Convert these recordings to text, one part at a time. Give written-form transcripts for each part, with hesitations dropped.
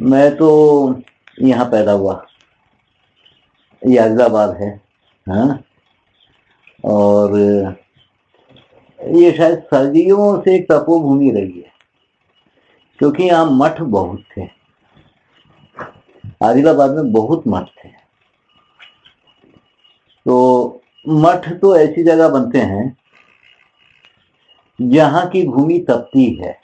मैं तो यहाँ पैदा हुआ, ये आदिलाबाद है। हाँ, और ये शायद सदियों से तपोभूमि रही है, क्योंकि यहाँ मठ बहुत थे। आदिलाबाद में बहुत मठ थे। तो मठ तो ऐसी जगह बनते हैं जहाँ की भूमि तपती है,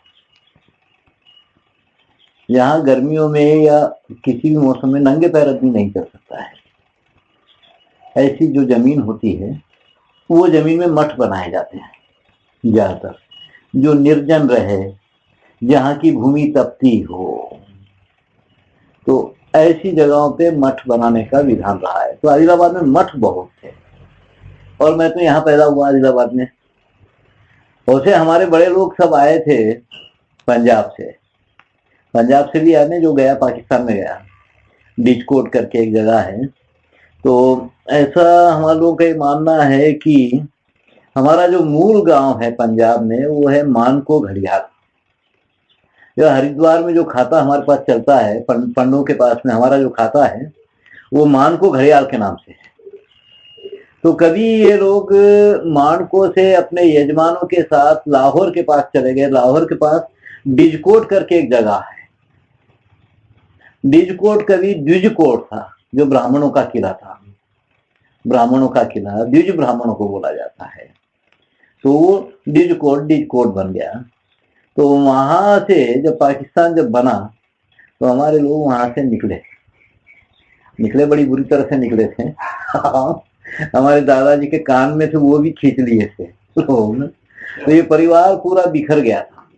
यहाँ गर्मियों में या किसी भी मौसम में नंगे पैर आदमी नहीं चल सकता है। ऐसी जो जमीन होती है वो जमीन में मठ बनाए जाते हैं ज्यादातर, जो निर्जन रहे, जहाँ की भूमि तपती हो। तो ऐसी जगहों पे मठ बनाने का विधान रहा है। तो आदिलाबाद में मठ बहुत थे, और मैं तो यहाँ पैदा हुआ आदिलाबाद में। वैसे हमारे बड़े लोग सब आए थे पंजाब से। पंजाब से भी आने जो गया पाकिस्तान में गया, डिजकोट करके एक जगह है। तो ऐसा हमारे लोगों का मानना है कि हमारा जो मूल गांव है पंजाब में वो है मानको घड़ियाल। जो हरिद्वार में जो खाता हमारे पास चलता है, पंडों के पास में हमारा जो खाता है वो मानको घड़ियाल के नाम से है। तो कभी ये लोग मानको से अपने यजमानों के साथ लाहौर के पास चले गए। लाहौर के पास डिजकोट करके एक जगह है। डिजकोट कभी द्विजकोट था, जो ब्राह्मणों का किला था। ब्राह्मणों का किला द्विज ब्राह्मणों को बोला जाता है। तो वो डिजकोट बन गया। तो वहां से जब पाकिस्तान जब बना तो हमारे लोग वहां से निकले बड़ी बुरी तरह से निकले थे। हमारे दादाजी के कान में थे, वो भी खींच लिए थे लोग। तो ये परिवार पूरा बिखर गया था,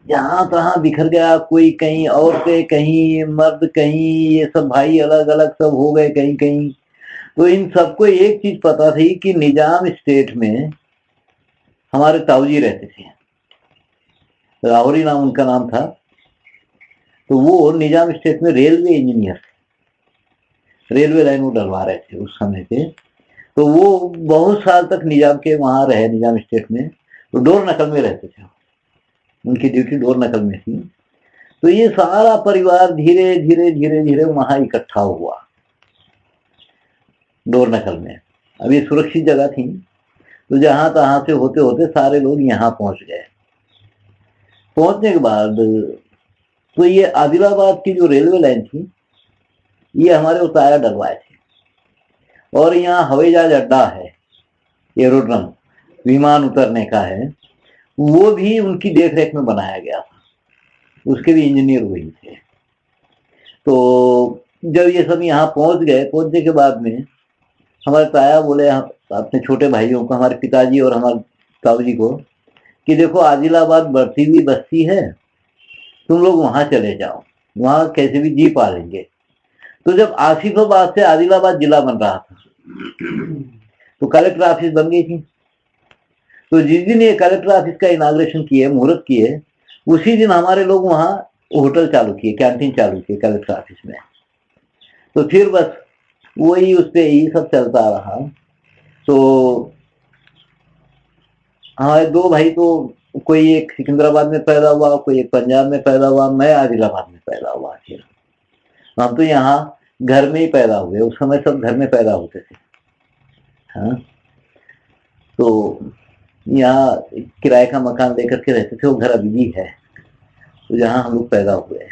जहां तहां बिखर गया। कोई कहीं, औरतें कहीं, मर्द कहीं, ये सब भाई अलग अलग सब हो गए कहीं कहीं। तो इन सबको एक चीज पता थी कि निजाम स्टेट में हमारे ताऊजी रहते थे, लाहौरी नाम उनका नाम था। तो वो निजाम स्टेट में रेलवे इंजीनियर थे, रेलवे लाइन वो डलवा रहे थे उस समय पे। तो वो बहुत साल तक निजाम के वहां रहे, निजाम स्टेट में। तो डोर नकल में रहते थे, उनकी ड्यूटी डोर नकल में थी। तो ये सारा परिवार धीरे धीरे धीरे धीरे वहां इकट्ठा हुआ डोर नकल में। अब ये सुरक्षित जगह थी, तो जहां तहां से होते होते सारे लोग यहाँ पहुंच गए। पहुंचने के बाद तो ये आदिलाबाद की जो रेलवे लाइन थी, ये हमारे उतारा डलवाए थे। और यहाँ हवाई जहाज अड्डा है, एरोड्रम, विमान उतरने का है, वो भी उनकी देखरेख में बनाया गया था। उसके भी इंजीनियर वही थे। तो जब ये सब यहाँ पहुंच गए, पहुंचने के बाद में हमारे ताया बोले अपने छोटे भाइयों को, हमारे पिताजी और हमारे ताऊजी को, कि देखो आदिलाबाद बढ़ती हुई बस्ती है, तुम लोग वहां चले जाओ, वहां कैसे भी जी पा लेंगे। तो जब आसिफाबाद से आदिलाबाद जिला बन रहा था, तो कलेक्टर ऑफिस बन गई थी। तो जिस दिन ये कलेक्टर ऑफिस का इनाग्रेशन किए, मुहूर्त किए, उसी दिन हमारे लोग वहां होटल चालू किए, कैंटीन चालू किए कलेक्टर ऑफिस में। तो फिर बस वही उस पे ही सब चलता रहा। तो हमारे दो भाई, तो कोई एक सिकंदराबाद में पैदा हुआ, कोई एक पंजाब में पैदा हुआ, मैं आदिलाबाद में पैदा हुआ। फिर हम तो यहाँ घर में ही पैदा हुए। उस समय सब घर में पैदा होते थे। हाँ, तो यहाँ किराए का मकान लेकर के रहते थे, वो घर अभी भी है। तो जहाँ हम लोग पैदा हुए,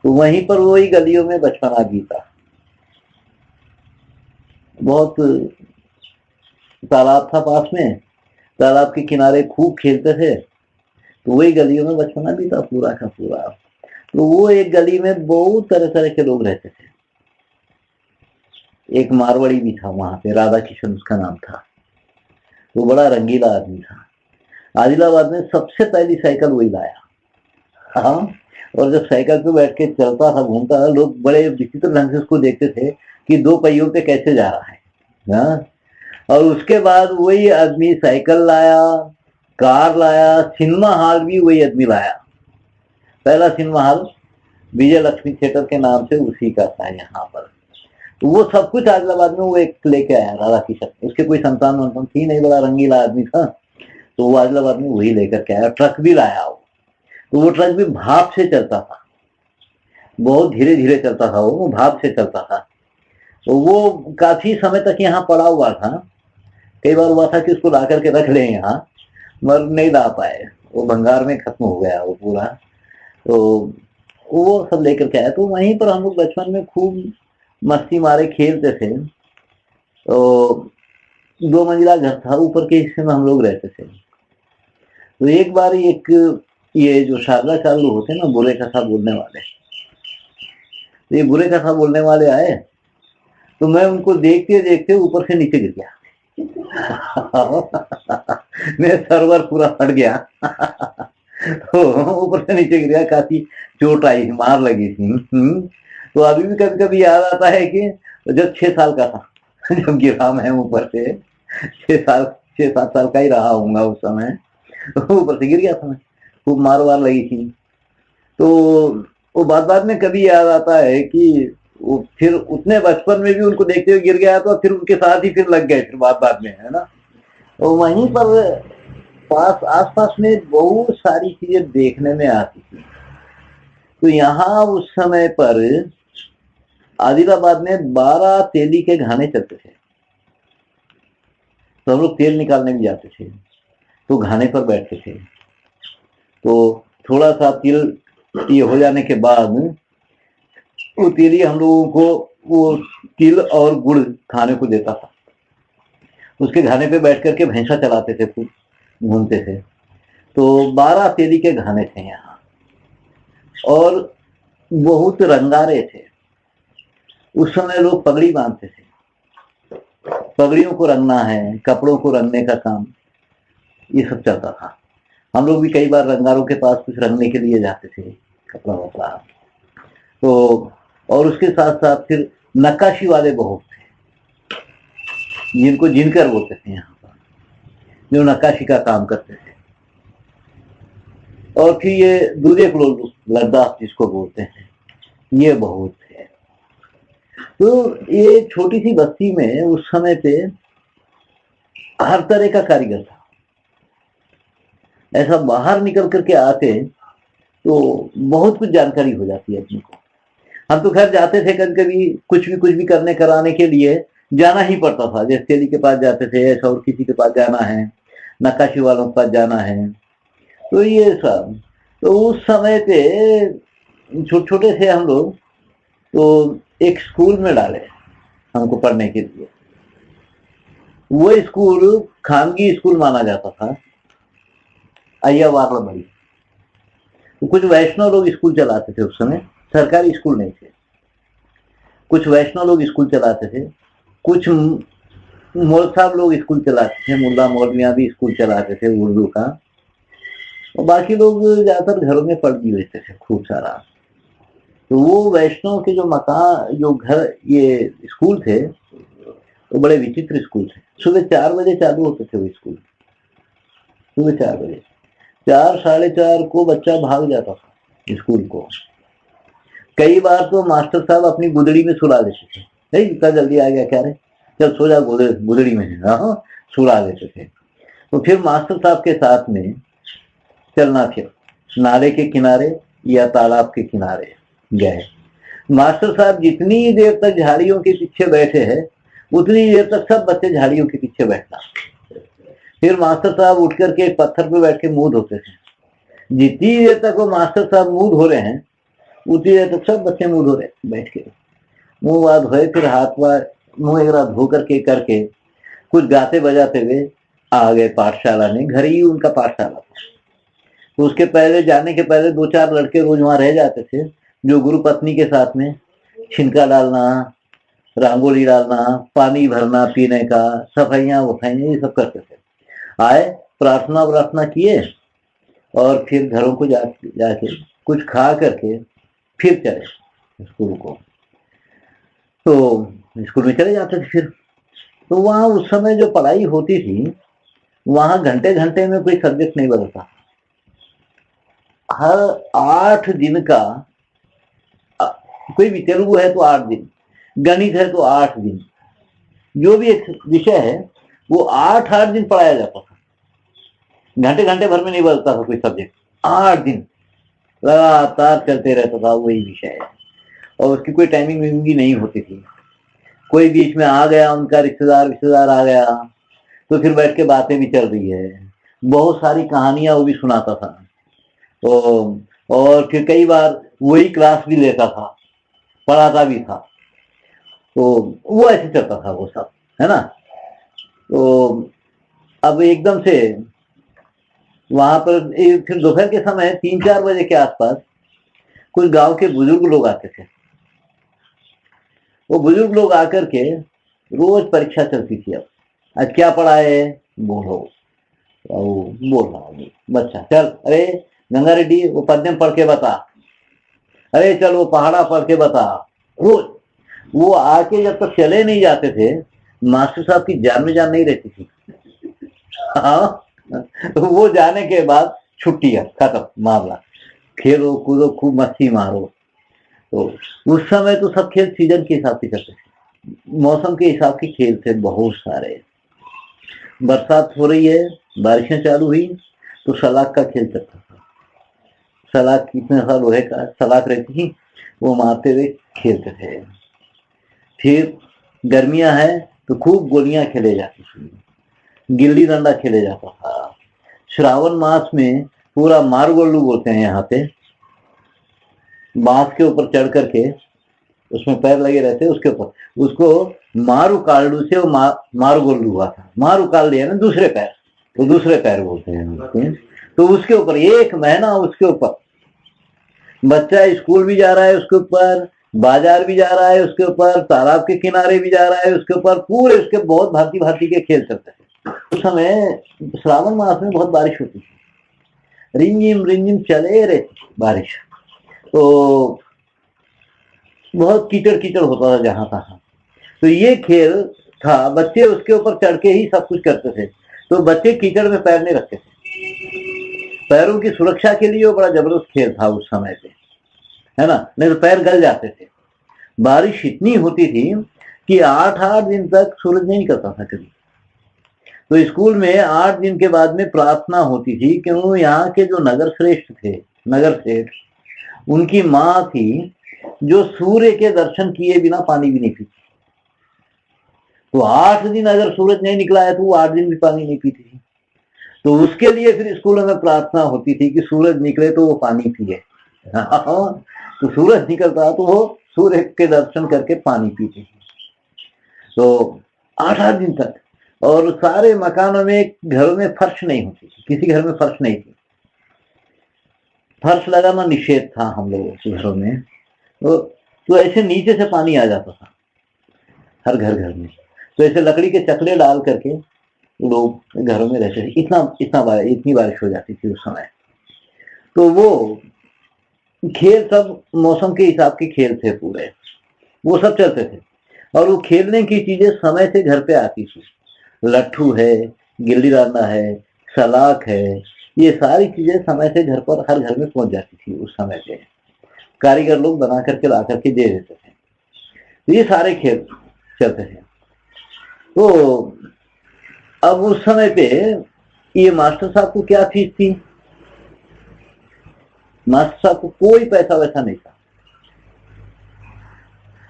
तो वहीं पर वही गलियों में बचपना बीता। बहुत तालाब था पास में, तालाब के किनारे खूब खेलते थे। तो वही गलियों में बचपना बीता पूरा का पूरा। तो वो एक गली में बहुत तरह तरह के लोग रहते थे। एक मारवाड़ी भी था वहां पे, राधा किशन उसका नाम था। वो बड़ा रंगीला आदमी था। आदिलाबाद में सबसे पहली साइकिल वही लाया। हाँ, और जब साइकिल पे बैठ के चलता था, घूमता था, लोग बड़े विचित्र ढंग से उसको देखते थे कि दो पहियों पे कैसे जा रहा है। हाँ? और उसके बाद वही आदमी साइकिल लाया, कार लाया, सिनेमा हॉल भी वही आदमी लाया। पहला सिनेमा हॉल विजय लक्ष्मी थिएटर के नाम से उसी का था यहाँ पर। तो वो सब कुछ आदिलाबाद में वो एक लेके आया, राधा किशन। उसके कोई संतान वंतान थी नहीं, बड़ा रंगीला आदमी था। तो वो आदिलाबाद में वही लेकर के आया। ट्रक भी लाया वो। तो वो ट्रक भी भाप से चलता था। बहुत धीरे धीरे चलता था, वो भाप से चलता था। तो वो काफी समय तक यहाँ पड़ा हुआ था। कई बार हुआ था कि उसको ला करके रख लें यहाँ, मगर नहीं ला पाए, वो भंगार में खत्म हो गया वो पूरा। तो वो सब लेकर के आया। तो वहीं पर हम लोग बचपन में खूब मस्ती मारे खेलते थे। तो 2 मंजिला घर था, ऊपर के हिस्से में हम लोग रहते थे। तो एक बार एक ये जो शारदा चालू होते ना, बुरे कथा बोलने वाले, तो ये बुरे कथा बोलने वाले आए। तो मैं उनको देखते देखते ऊपर से नीचे गिर गया। मेरा सर्वर पूरा फट गया। तो ऊपर से नीचे गिर गया, काफी चोट आई, मार लगी थी। तो अभी भी कभी कभी याद आता है कि जब 6 साल का था, जब गिरा मैं ऊपर से, 6 7 साल का ही रहा हूँगा उस समय। ऊपर से गिर गया था मैं, खूब मार वार लगी थी। तो वो बाद में कभी याद आता है कि वो फिर उतने बचपन में भी उनको देखते हुए गिर गया, तो फिर उनके साथ ही फिर लग गए फिर बाद में, है ना। तो वहीं पर आस पास में बहुत सारी चीजें देखने में आती थी। तो यहाँ उस समय पर आदिलाबाद में 12 तेली के घाने चलते थे। तो हम लोग तेल निकालने भी जाते थे, तो घाने पर बैठते थे। तो थोड़ा सा तिल ये हो जाने के बाद वो तेली हम लोगों को वो तिल और गुड़ खाने को देता था। उसके घाने पे बैठ करके भैंसा चलाते थे, खूब घूमते थे। तो 12 तेली के घाने थे यहाँ, और बहुत रंगारे थे। उस समय लोग पगड़ी बांधते थे, पगड़ियों को रंगना है, कपड़ों को रंगने का काम ये सब चलता था। हम लोग भी कई बार रंगारों के पास कुछ रंगने के लिए जाते थे, कपड़ा वपड़ा। तो और उसके साथ साथ फिर नक्काशी वाले बहुत थे, जिनको जिनकर बोलते थे यहाँ पर, जो नक्काशी का काम करते थे। और फिर ये दूल्हे लोग, लद्दाख जिसको बोलते हैं, ये बहुत है। तो ये छोटी सी बस्ती में उस समय पे हर तरह का कारीगर था। ऐसा बाहर निकल करके आते तो बहुत कुछ जानकारी हो जाती है अपने को। हम तो खैर जाते थे कभी कभी कुछ भी करने कराने के लिए जाना ही पड़ता था। जैसे तेली के पास जाते थे, ऐसा और किसी के पास जाना है, नक्काशी वालों के पास जाना है, तो ये सब। तो उस समय पे छोटे थे हम लोग, तो एक स्कूल में डाले हमको पढ़ने के लिए। वो स्कूल खानगी स्कूल माना जाता था, अय्या वार्लबड़ी। तो कुछ वैष्णव लोग स्कूल चलाते थे उस समय, सरकारी स्कूल नहीं थे। कुछ वैष्णव लोग स्कूल चलाते थे, कुछ मौल साहब लोग स्कूल चलाते थे, मुल्ला मौलवियाँ भी स्कूल चलाते थे उर्दू का। और बाकी लोग ज्यादातर घरों में पढ़ भी लेते थे खूब सारा। तो वो वैष्णव के जो मकान, जो घर, ये स्कूल थे, वो बड़े विचित्र स्कूल थे। सुबह 4 बजे चालू होते थे वो स्कूल, सुबह 4 बजे। 4 साढ़े 4 को बच्चा भाग जाता था स्कूल को। कई बार तो मास्टर साहब अपनी गुदड़ी में सुला देते थे, नहीं इतना जल्दी आ गया क्या रे, चल सो जा गुदड़ी में, हाँ, सुला देते थे। तो फिर मास्टर साहब के साथ में चलना, फिर नाले के किनारे या तालाब के किनारे गए। मास्टर साहब जितनी देर तक झाड़ियों के पीछे बैठे हैं, उतनी देर तक सब बच्चे झाड़ियों के पीछे बैठना। फिर मास्टर साहब उठ करके एक पत्थर पे बैठ के मुंह धोते थे। जितनी देर तक वो मास्टर साहब मुंह धो रहे हैं, उतनी देर तक सब बच्चे मुंह धो रहे बैठ के। मुंह हाथ धोए, फिर हाथ मुंह एक धो करके कुछ गाते बजाते हुए आ गए पाठशाला में। घर ही उनका पाठशाला था। तो उसके पहले, जाने के पहले 2-4 लड़के रोज वहां रह जाते थे, जो गुरु पत्नी के साथ में छिनका डालना, रंगोली डालना, पानी भरना पीने का, सफाइयाँ वफाइयाँ ये सब करते थे। आए, प्रार्थना किए, और फिर घरों को जाके कुछ खा करके फिर चले स्कूल को। तो स्कूल में चले जाते थे फिर। तो वहाँ उस समय जो पढ़ाई होती थी, वहाँ घंटे घंटे में कोई सब्जेक्ट नहीं बदलता। हर 8 दिन का, कोई भी तेलुगु है तो 8 दिन, गणित है तो 8 दिन, जो भी एक विषय है वो 8 दिन पढ़ाया जाता था। घंटे घंटे भर में नहीं बदलता था कोई सब्जेक्ट। 8 दिन लगातार चलते रहता था वही विषय। और उसकी कोई टाइमिंग विमिंग नहीं होती थी। कोई बीच में आ गया, उनका रिश्तेदार आ गया, तो फिर बैठ के बातें भी चल रही है, बहुत सारी कहानियां वो भी सुनाता था। तो और फिर कई बार वही क्लास भी लेता था, पढ़ाता भी था। तो वो ऐसे चलता था वो सब, है ना। तो अब एकदम से वहां पर फिर दोपहर के समय 3-4 बजे के आसपास कुछ गांव के बुजुर्ग लोग आते थे। वो बुजुर्ग लोग आकर के रोज परीक्षा चलती थी। अब आज क्या पढ़ा है, बोलो। बोल रहा हूँ बच्चा, चल अरे गंगा रेड्डी वो पद्यम पढ़ के बता, अरे चल वो पहाड़ा पढ़ के बता। रोज वो आके जब तक चले नहीं जाते थे, मास्टर साहब की जान में जान नहीं रहती थी। हाँ, वो जाने के बाद छुट्टी है, खत्म मामला, खेलो कूदो खूब मस्ती मारो। तो उस समय तो सब खेल सीजन के हिसाब से चलते थे, मौसम के हिसाब के खेल थे बहुत सारे। बरसात हो रही है, बारिशें चालू हुई तो सलाख का खेल चलता था। सलाख कितने साल लोहे का सलाख रहती थी, वो मारते हुए खेलते थे। फिर गर्मियां हैं तो खूब गोलियां खेले जाती थी, गिल्ली डंडा खेले जाता था। श्रावण मास में पूरा मारगोल्लू बोलते हैं यहाँ पे, बांस के ऊपर चढ़ करके उसमें पैर लगे रहते, उसके ऊपर उसको मारू काल्डू से वो मारगोल्लू हुआ था। मारू काल दिया ना दूसरे पैर, तो दूसरे पैर बोलते हैं। तो उसके ऊपर 1 महीना, उसके ऊपर बच्चा स्कूल भी जा रहा है, उसके ऊपर बाजार भी जा रहा है, उसके ऊपर तालाब के किनारे भी जा रहा है, उसके ऊपर पूरे उसके बहुत भांति भांति के खेल चलते हैं। उस समय श्रावण मास में बहुत बारिश होती थी, रिमझिम चले रहती बारिश, तो बहुत कीचड़ कीचड़ होता था जहां तहां। तो ये खेल था, बच्चे उसके ऊपर चढ़ के ही सब कुछ करते थे। तो बच्चे कीचड़ में पैर नहीं रखते थे, पैरों की सुरक्षा के लिए वो बड़ा जबरदस्त खेल था उस समय पे, है ना, नहीं तो पैर गल जाते थे। बारिश इतनी होती थी कि 8-8 दिन तक सूरज नहीं निकलता था कभी। तो स्कूल में 8 दिन के बाद में प्रार्थना होती थी, क्यों यहाँ के जो नगर श्रेष्ठ थे, नगर सेठ, उनकी माँ थी जो सूर्य के दर्शन किए बिना पानी भी नहीं पीती। तो 8 दिन अगर सूरज नहीं निकला है तो वो 8 दिन भी पानी नहीं पीती थी। तो उसके लिए फिर स्कूलों में प्रार्थना होती थी कि सूरज निकले तो वो पानी पिए। तो सूरज निकलता तो वो सूर्य के दर्शन करके पानी पीती थी। तो 8-8 दिन तक। और सारे मकानों में, घरों में फर्श नहीं होती थी, किसी घर में फर्श नहीं थी, फर्श लगाना निषेध था हम लोगों के घरों में। तो ऐसे नीचे से पानी आ जाता था हर घर में। तो ऐसे लकड़ी के चकले डाल करके लोग घरों में रहते थे। इतनी बारिश हो जाती थी उस समय। तो वो खेल सब मौसम के हिसाब के खेल थे पूरे, वो सब चलते थे। और वो खेलने की चीजें समय से घर पे आती थी। लट्ठू है, गिल्ली डंडा है, सलाख है, ये सारी चीजें समय से घर पर हर घर में पहुंच जाती थी उस समय पे। कारीगर लोग बना करके ला करके दे देते थे। तो ये सारे खेल चलते थे। तो अब उस समय पे ये मास्टर साहब को क्या फीस थी? मास्टर साहब को कोई पैसा वैसा नहीं था।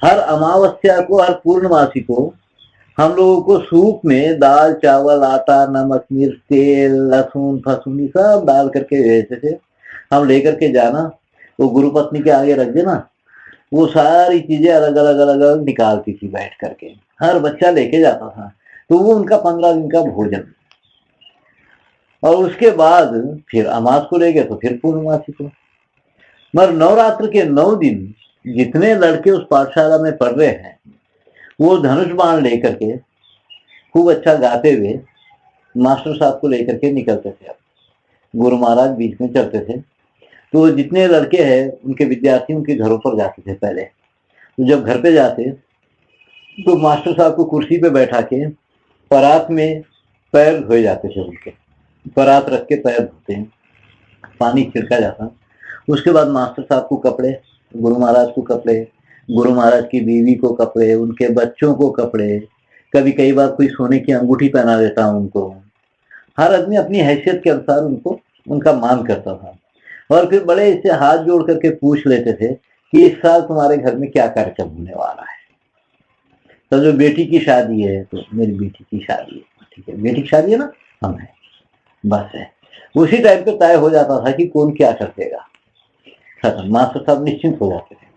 हर अमावस्या को, हर पूर्णमासी को हम लोगों को सूप में दाल, चावल, आटा, नमक, मिर्च, तेल, लहसुन फसून सब डाल करके भेजते थे। हम लेकर के जाना, वो गुरु पत्नी के आगे रख देना, वो सारी चीजें अलग अलग निकालती थी बैठ करके। हर बच्चा लेके जाता था, तो वो उनका 15 दिन का भोजन। और उसके बाद फिर अमास को ले गए तो फिर पूर्णमासी को। मगर नवरात्र के 9 दिन जितने लड़के उस पाठशाला में पढ़ रहे हैं, वो धनुष बाण लेकर के खूब अच्छा गाते हुए मास्टर साहब को लेकर के निकलते थे। गुरु महाराज बीच में चलते थे। तो जितने लड़के हैं उनके विद्यार्थी उनके घरों पर जाते थे पहले। तो जब घर पे जाते तो मास्टर साहब को कुर्सी पे बैठा के परात में पैर धोए जाते थे। उनके परात रख के पैर धोते हैं, पानी छिड़का जाता। उसके बाद मास्टर साहब को कपड़े, गुरु महाराज को कपड़े, गुरु महाराज की बीवी को कपड़े, उनके बच्चों को कपड़े, कभी कई बार कोई सोने की अंगूठी पहना देता उनको। हर आदमी अपनी हैसियत के अनुसार उनको उनका मान करता था। और फिर बड़े इससे हाथ जोड़ करके पूछ लेते थे कि इस साल तुम्हारे घर में क्या कार्यक्रम होने वाला है। तो जो बेटी की शादी है तो मेरी बेटी की शादी है, ठीक है, बेटी की शादी है ना, हम है, बस है। उसी टाइम पे तय हो जाता था कि कौन क्या कर देगा, खत्म, मास्टर साहब निश्चिंत हो जाते थे।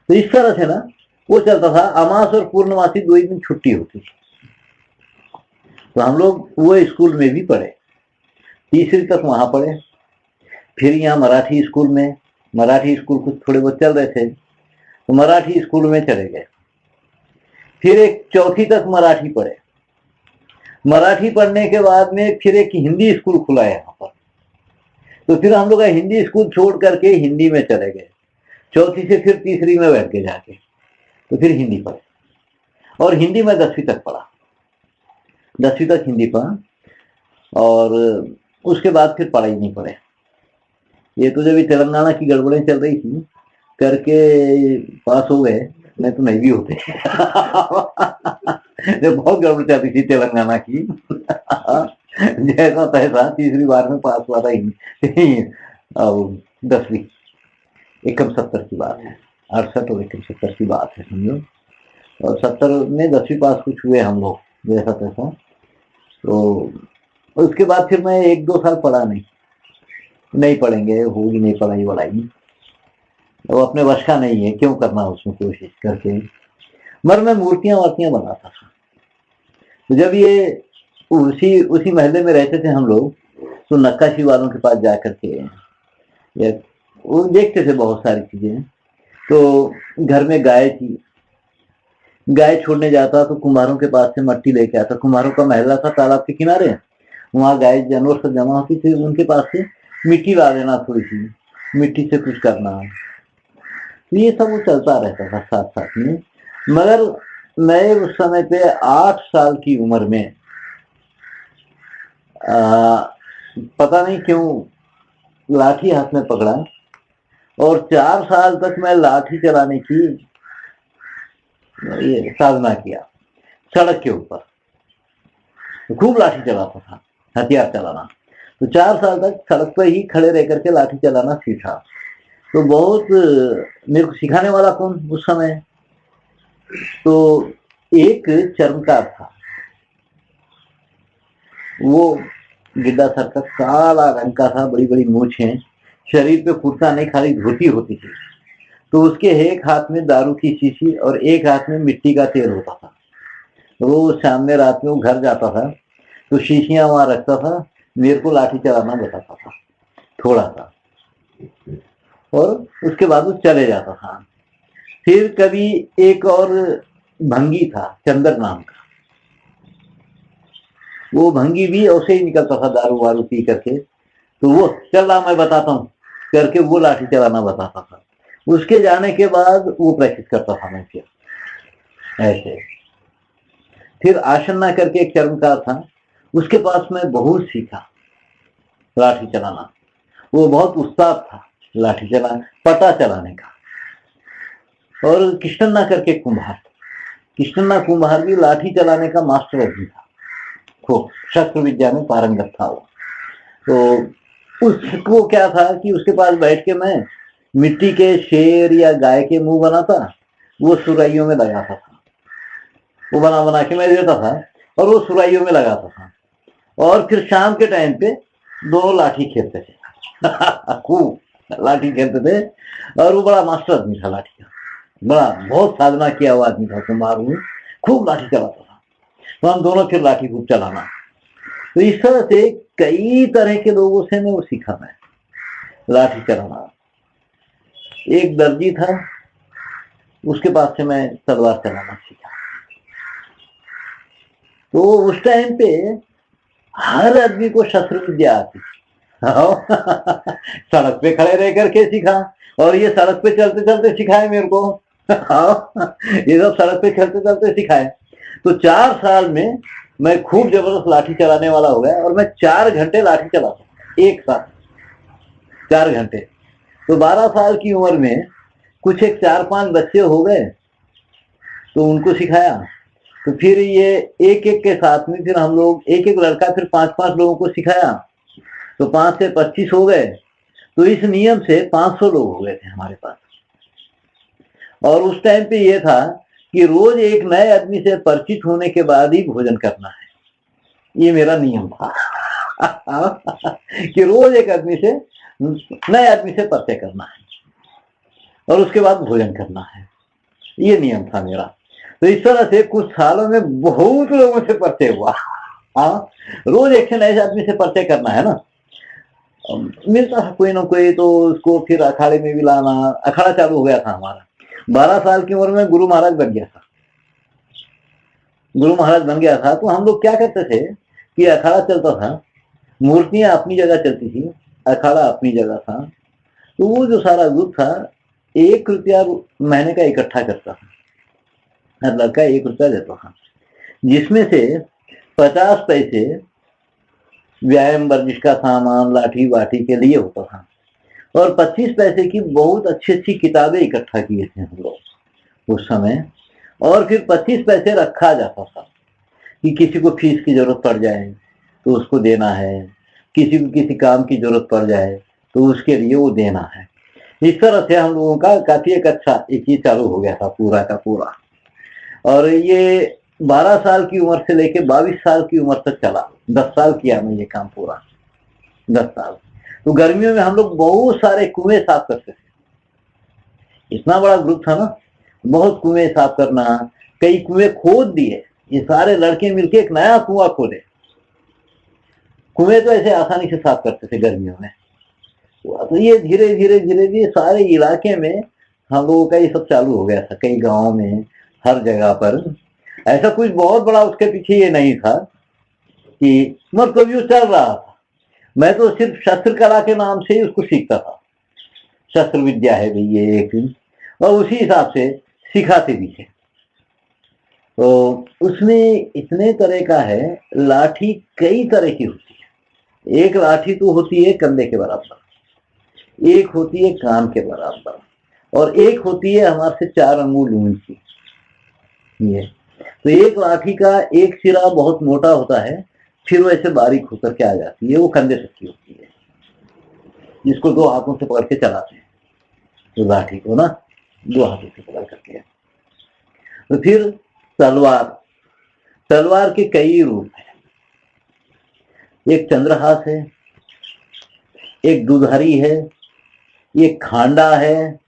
तो इस तरह से ना वो चलता था। अमास और पूर्णमासी 2 ही दिन छुट्टी होती थी। तो हम लोग वो स्कूल में भी पढ़े, तीसरी तक वहां पढ़े। फिर यहाँ मराठी स्कूल में, मराठी स्कूल कुछ थोड़े बहुत चल रहे थे तो मराठी स्कूल में चले गए। फिर एक चौथी तक मराठी पढ़े। मराठी पढ़ने के बाद में फिर एक हिंदी स्कूल खुला है यहाँ पर, तो फिर हम लोग हिंदी स्कूल छोड़ करके हिंदी में चले गए। चौथी से फिर तीसरी में बैठ के जाके तो फिर हिंदी पढ़े, और हिंदी में 10वीं तक पढ़ा, 10वीं तक हिंदी पढ़ा, और उसके बाद फिर पढ़ाई नहीं पढ़े। ये तो जब तेलंगाना की गड़बड़ें चल रही थी करके पास हो गए, नहीं तो नहीं भी होते। जब बहुत गड़बड़ चलती थी तेलंगाना की, जैसा तैसा तीसरी बार में पास हुआ था हिंदी, 10वीं, 71 की बात है, 68 और 71 की बात है समझो। और 70 में 10वीं पास कुछ हुए हम लोग, जैसा तैसा। तो उसके बाद फिर मैं 1-2 साल पढ़ा नहीं पढ़ेंगे, होगी नहीं पढ़ाई वढ़ाई, वो अपने वश का नहीं है, क्यों करना उसमें कोशिश करके। मगर मैं मूर्तियां वार्तियां बनाता था। तो जब ये उसी महल्ले में रहते थे हम लोग, तो नक्काशी वालों के पास जा करके वो देखते थे बहुत सारी चीजें। तो घर में गाय थी, गाय छोड़ने जाता तो कुम्हारों के पास से मट्टी लेके आता। कुम्हारों का महल्ला था तालाब के किनारे, वहां गाय जानवर सब जमा होती थी, उनके पास से मिट्टी ला देना, थोड़ी सी मिट्टी से कुछ करना। तो ये सब वो चलता रहता था साथ साथ में। मगर मैं उस समय पे 8 साल की उम्र में पता नहीं क्यों लाठी हाथ में पकड़ा, और 4 साल तक मैं लाठी चलाने की ये साधना किया। सड़क के ऊपर तो खूब लाठी चलाता था, हथियार चलाना। तो 4 साल तक सड़क पर ही खड़े रह करके लाठी चलाना सीखा। तो बहुत मेरे को सिखाने वाला कौन उस समय, तो एक चर्मकार था, वो गिड्डा सर का, काला रंग का था, बड़ी बड़ी मूछें, शरीर पे कुर्ता नहीं खाली धोती होती थी। तो उसके एक हाथ में दारू की शीशी और एक हाथ में मिट्टी का तेल होता था। तो वो शाम में रात में वो घर जाता था तो शीशियां वहां रखता था, मेरे को लाठी चलाना बताता था थोड़ा सा, और उसके बाद वो चले जाता था। फिर कभी एक और भंगी था चंदर नाम का, वो भंगी भी ऐसे ही निकलता था दारू वारू पी करके। तो वो चल रहा मैं बताता हूँ करके वो लाठी चलाना बताता था। उसके जाने के बाद वो प्रैक्टिस करता था मैं फिर ऐसे। फिर आशन्ना करके एक चर्मकार था, उसके पास मैं बहुत सीखा लाठी चलाना। वो बहुत उस्ताद था लाठी चलाने, पता चलाने का। और कृष्णन्ना करके कुम्हार, कृष्णन्ना कुम्हार भी लाठी चलाने का मास्टर भी था, खूब शस्त्र विद्या में पारंगत था वो। तो उसको क्या था कि उसके पास बैठ के मैं मिट्टी के शेर या गाय के मुंह बनाता, वो सुराइयों में लगाता था, वो बना बना के मैं देता था और वो सुराइयों में लगाता था। और फिर शाम के टाइम पे दोनों लाठी खेलते थे। खूब लाठी खेलते थे, और वो बड़ा मास्टर आदमी था लाठी का, बड़ा बहुत साधना किया हुआ आदमी था कुम्हार में, खूब लाठी चलाता था। तो हम दोनों फिर लाठी खूब चलाना। तो इस तरह से कई तरह के लोगों से मैं वो सीखा, मैं लाठी चलाना। एक दर्जी था, उसके पास से मैं तलवार चलाना सीखा। तो उस टाइम पे हर आदमी को शस्त्र विद्या आती। सड़क पे खड़े रह करके सीखा, और ये सड़क पे चलते चलते सिखाए मेरे को। ये सब सड़क पे चलते चलते सिखाए। तो 4 साल में मैं खूब जबरदस्त लाठी चलाने वाला हो गया, और मैं 4 घंटे लाठी चलाता एक साथ, 4 घंटे। तो 12 साल की उम्र में कुछ एक 4-5 बच्चे हो गए, तो उनको सिखाया। तो फिर ये एक एक के साथ में फिर हम लोग एक एक लड़का फिर 5-5 लोगों को सिखाया, तो 5 से 25 हो गए। तो इस नियम से 500 लोग हो गए थे हमारे पास। और उस टाइम पे ये था कि रोज एक नए आदमी से परिचित होने के बाद ही भोजन करना है, ये मेरा नियम था। कि रोज एक आदमी से, नए आदमी से परिचय करना है और उसके बाद भोजन करना है, ये नियम था मेरा। तो इस तरह से कुछ सालों में बहुत लोगों से परिचय हुआ। हाँ, रोज एक से नए आदमी से परिचय करना है ना, मिलता था कोई ना कोई, तो उसको फिर अखाड़े में भी लाना। अखाड़ा चालू हो गया था हमारा 12 साल की उम्र में, गुरु महाराज बन गया था। गुरु महाराज बन गया था तो हम लोग क्या करते थे कि अखाड़ा चलता था, मूर्तियां अपनी जगह चलती थी, अखाड़ा अपनी जगह था। तो वो जो सारा ग्रुप था 1 रुपया महीने का इकट्ठा करता था, हर लड़का 1 रुपया देता था, जिसमें से 50 पैसे व्यायाम वर्जिश का सामान, लाठी वाठी के लिए होता था, और 25 पैसे की बहुत अच्छी अच्छी किताबें इकट्ठा किए थे हम लोग उस समय। और फिर 25 पैसे रखा जाता था कि किसी को फीस की जरूरत पड़ जाए तो उसको देना है, किसी को किसी काम की जरूरत पड़ जाए तो उसके लिए वो देना है। इस तरह से हम लोगों का काफी एक अच्छा एक चीज चालू हो गया था पूरा का पूरा। और ये 12 साल की उम्र से लेके 22 साल की उम्र तक चला। 10 साल किया मैं ये काम पूरा, 10 साल। तो गर्मियों में हम लोग बहुत सारे कुएं साफ करते थे, इतना बड़ा ग्रुप था ना, बहुत कुएं साफ करना, कई कुएं खोद दिए। ये सारे लड़के मिलके एक नया कुआं खोदे। कुएं तो ऐसे आसानी से साफ करते थे गर्मियों में। तो ये धीरे धीरे धीरे धीरे सारे इलाके में हम लोगों का ये सब चालू हो गया था, कई गांवों में, हर जगह पर। ऐसा कुछ बहुत बड़ा उसके पीछे ये नहीं था कि मतलब ये चल रहा था। मैं तो सिर्फ शस्त्र कला के नाम से ही उसको सीखता था, शस्त्र विद्या है भाई ये एक, और उसी हिसाब से सिखाते भी थे। तो उसमें इतने तरह का है, लाठी कई तरह की होती है। एक लाठी तो होती है कंधे के बराबर, एक होती है कान के बराबर, और एक होती है हमारे से 4 अंगुल ऊंची। ये तो एक लाठी का एक सिरा बहुत मोटा होता है, फिर वो ऐसे बारीक होकर के आ जाती है, वो कंधे तक की होती है, जिसको 2 हाथों से पकड़ के चलाते हैं। तो लाठी को ना 2 हाथों से पकड़ करके। तो फिर तलवार, तलवार के कई रूप है। एक चंद्रहास है, एक दुधारी है, एक खांडा है,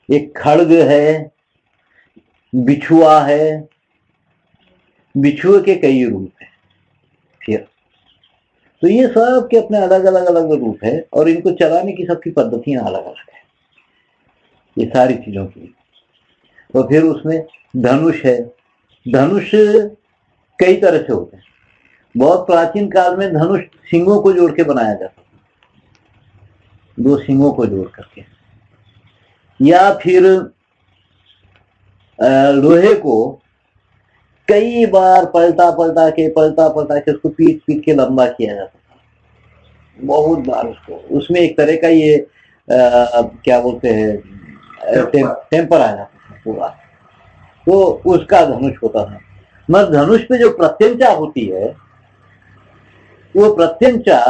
एक खड़ग है, बिछुआ है। बिछुए के कई रूप है। फिर तो ये सब के अपने अलग अलग अलग रूप है, और इनको चलाने की सबकी पद्धतियां अलग अलग है, ये सारी चीजों की। तो फिर उसमें धनुष है। धनुष कई तरह से होते हैं। बहुत प्राचीन काल में धनुष सिंगों को जोड़ के बनाया जाता था, 2 सिंगों को जोड़ करके, या फिर लोहे को कई बार पलटा पलटा के उसको पीट पीट के लंबा किया जाता था, बहुत बार उसको। उसमें एक तरह का ये क्या बोलते हैं टेम्पर आ जाता था पूरा, तो उसका धनुष होता था। मगर धनुष पे जो प्रत्यंचा होती है, वो प्रत्यंचा